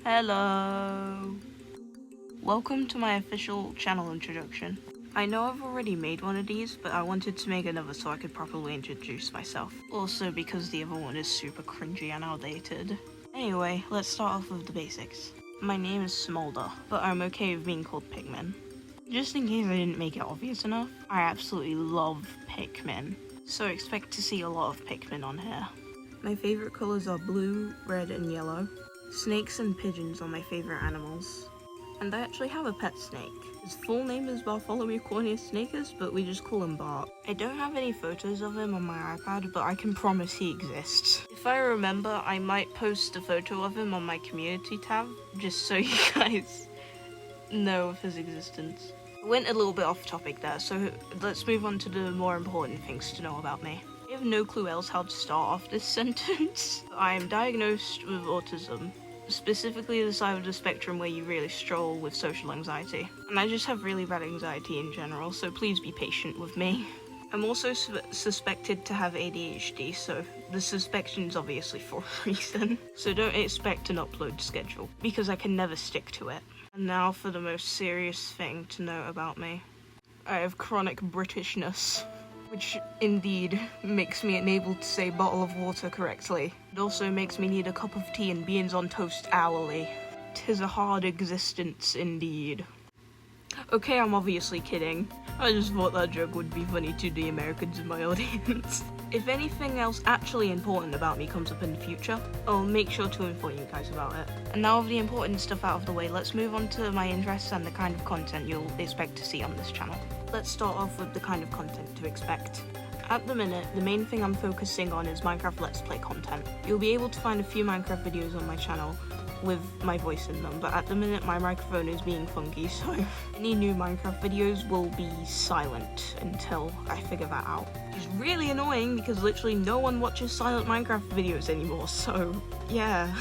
Hello! Welcome to my official channel introduction. I know I've already made one of these, but I wanted to make another so I could properly introduce myself. Also because the other one is super cringy and outdated. Anyway, let's start off with the basics. My name is Smolder, but I'm okay with being called Pikmin. Just in case I didn't make it obvious enough, I absolutely love Pikmin. So expect to see a lot of Pikmin on here. My favourite colours are blue, red and yellow. Snakes and pigeons are my favourite animals. And I actually have a pet snake. His full name is Bartholomew Cornelius Snakus, but we just call him Bart. I don't have any photos of him on my iPad, but I can promise he exists. If I remember, I might post a photo of him on my community tab, just so you guys know of his existence. I went a little bit off topic there, so let's move on to the more important things to know about me. I have no clue else how to start off this sentence. I am diagnosed with autism, specifically the side of the spectrum where you really struggle with social anxiety. And I just have really bad anxiety in general, so please be patient with me. I'm also suspected to have ADHD, so the suspection's obviously for a reason. So don't expect an upload schedule, because I can never stick to it. And now for the most serious thing to know about me. I have chronic Britishness, which indeed makes me unable to say bottle of water correctly. It also makes me need a cup of tea and beans on toast hourly. 'Tis a hard existence indeed. Okay, I'm obviously kidding. I just thought that joke would be funny to the Americans in my audience. If anything else actually important about me comes up in the future, I'll make sure to inform you guys about it. And now with the important stuff out of the way, let's move on to my interests and the kind of content you'll expect to see on this channel. Let's start off with the kind of content to expect. At the minute, the main thing I'm focusing on is Minecraft Let's Play content. You'll be able to find a few Minecraft videos on my channel with my voice in them, but at the minute my microphone is being funky, so any new Minecraft videos will be silent until I figure that out. Which is really annoying because literally no one watches silent Minecraft videos anymore, so yeah.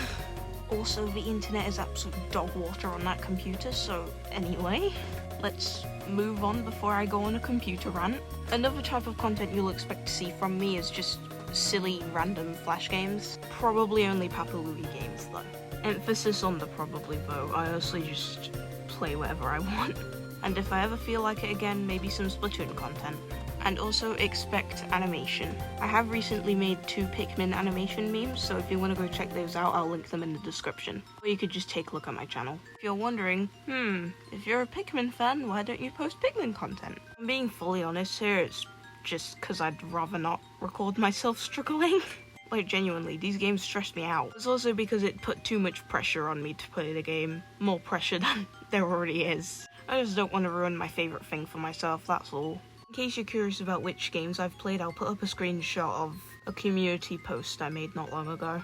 Also, the internet is absolute dog water on that computer, so anyway, let's move on before I go on a computer rant. Another type of content you'll expect to see from me is just silly random flash games. Probably only Papa Louie games though. Emphasis on the probably though, I honestly just play whatever I want. And if I ever feel like it again, maybe some Splatoon content. And also expect animation. I have recently made 2 Pikmin animation memes, so if you want to go check those out, I'll link them in the description. Or you could just take a look at my channel. If you're wondering, if you're a Pikmin fan, why don't you post Pikmin content? I'm being fully honest here, it's just because I'd rather not record myself struggling. Like, genuinely, these games stress me out. It's also because it put too much pressure on me to play the game. More pressure than there already is. I just don't want to ruin my favourite thing for myself, that's all. In case you're curious about which games I've played, I'll put up a screenshot of a community post I made not long ago.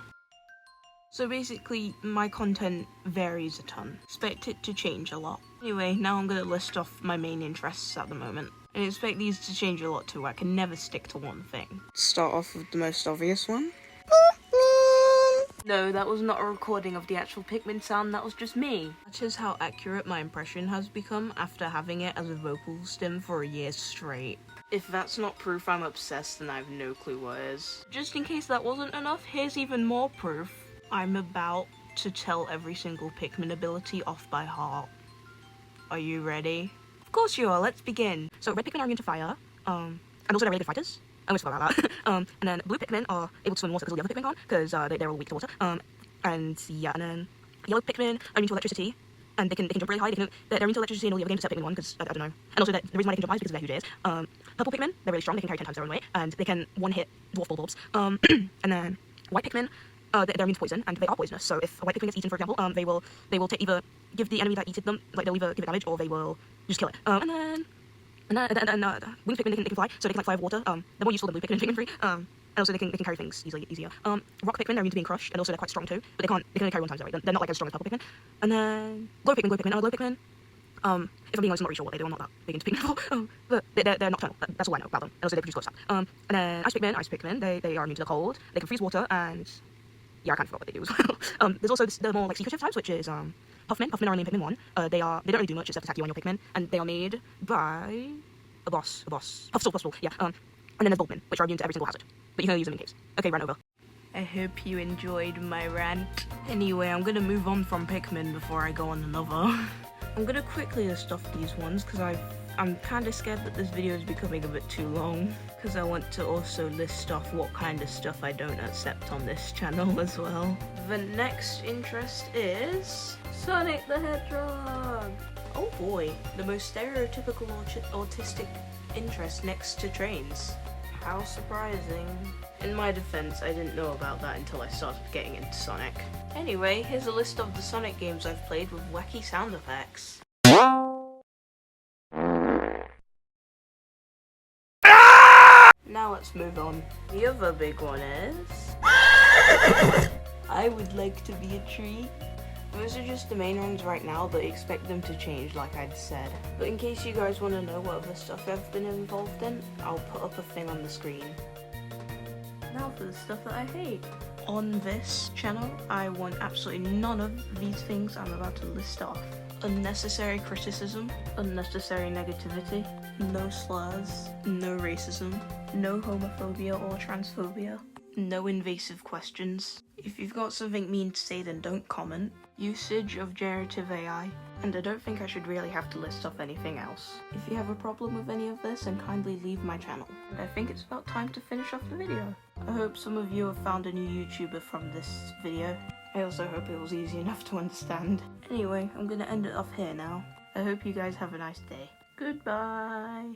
So basically, my content varies a ton. Expect it to change a lot. Anyway, now I'm gonna list off my main interests at the moment. And expect these to change a lot too. I can never stick to one thing. Start off with the most obvious one. No, that was not a recording of the actual Pikmin sound, that was just me. That is how accurate my impression has become after having it as a vocal stim for a year straight. If that's not proof I'm obsessed, then I have no clue what is. Just in case that wasn't enough, here's even more proof. I'm about to tell every single Pikmin ability off by heart. Are you ready? Of course you are, let's begin. So red Pikmin are immune to fire, and also they're really good fighters. I almost forgot about that. And then blue Pikmin are able to swim in water because all the other Pikmin can't, because they're all weak to water. And yeah, and then yellow Pikmin are immune to electricity, and they can jump really high. They're immune to electricity in all the other games except Pikmin 1, because I don't know. And also the reason why they can jump high is because of their huge ears. Purple Pikmin, they're really strong, they can carry 10 times their own weight, and they can one-hit dwarf bulbs. And then white Pikmin, they're immune to poison, and they are poisonous. So if a white Pikmin gets eaten, for example, they will either give the enemy that eated them, like they'll either give it damage, or they will just kill it. And then winged Pikmin, they can fly, so they can like fly over water. They're more useful than blue Pikmin in Pikmin 3. And also they can carry things easier. Rock Pikmin, they're immune to being crushed, and also they're quite strong too, but they can only carry 1 times their weight. They're not like as strong as purple Pikmin. And then glow Pikmin, if I'm being honest, I'm not really sure what they do. I'm not that big into Pikmin 4. But they're nocturnal. That's all I know about them. And also they produce glow stuff. And then ice Pikmin, they are immune to the cold. They can freeze water, and yeah, I kind of forgot what they do as well. There's also the more like secretive types, which is Puffmin. Puffmin are only in Pikmin 1. They don't really do much except attack you on your Pikmin, and they are made by a boss. Puffstool, yeah. And then there's Bulbmin, which are immune to every single hazard, but you can only use them in caves. Okay, run over. I hope you enjoyed my rant. Anyway, I'm gonna move on from Pikmin before I go on another. I'm gonna quickly list off these ones because I'm kind of scared that this video is becoming a bit too long, because I want to also list off what kind of stuff I don't accept on this channel as well. The next interest is Sonic the Hedgehog. Oh boy, the most stereotypical autistic interest next to trains. How surprising. In my defense, I didn't know about that until I started getting into Sonic. Anyway, here's a list of the Sonic games I've played with wacky sound effects. Now let's move on. The other big one is... I would like to be a tree. Those are just the main ones right now, but expect them to change like I'd said. But in case you guys want to know what other stuff I've been involved in, I'll put up a thing on the screen. Now for the stuff that I hate. On this channel, I want absolutely none of these things I'm about to list off. Unnecessary criticism, unnecessary negativity, no slurs, no racism, no homophobia or transphobia, no invasive questions. If you've got something mean to say, then don't comment. Usage of generative AI, and I don't think I should really have to list off anything else. If you have a problem with any of this, then kindly leave my channel. I think it's about time to finish off the video. I hope some of you have found a new YouTuber from this video. I also hope it was easy enough to understand. Anyway, I'm gonna end it off here now. I hope you guys have a nice day. Goodbye!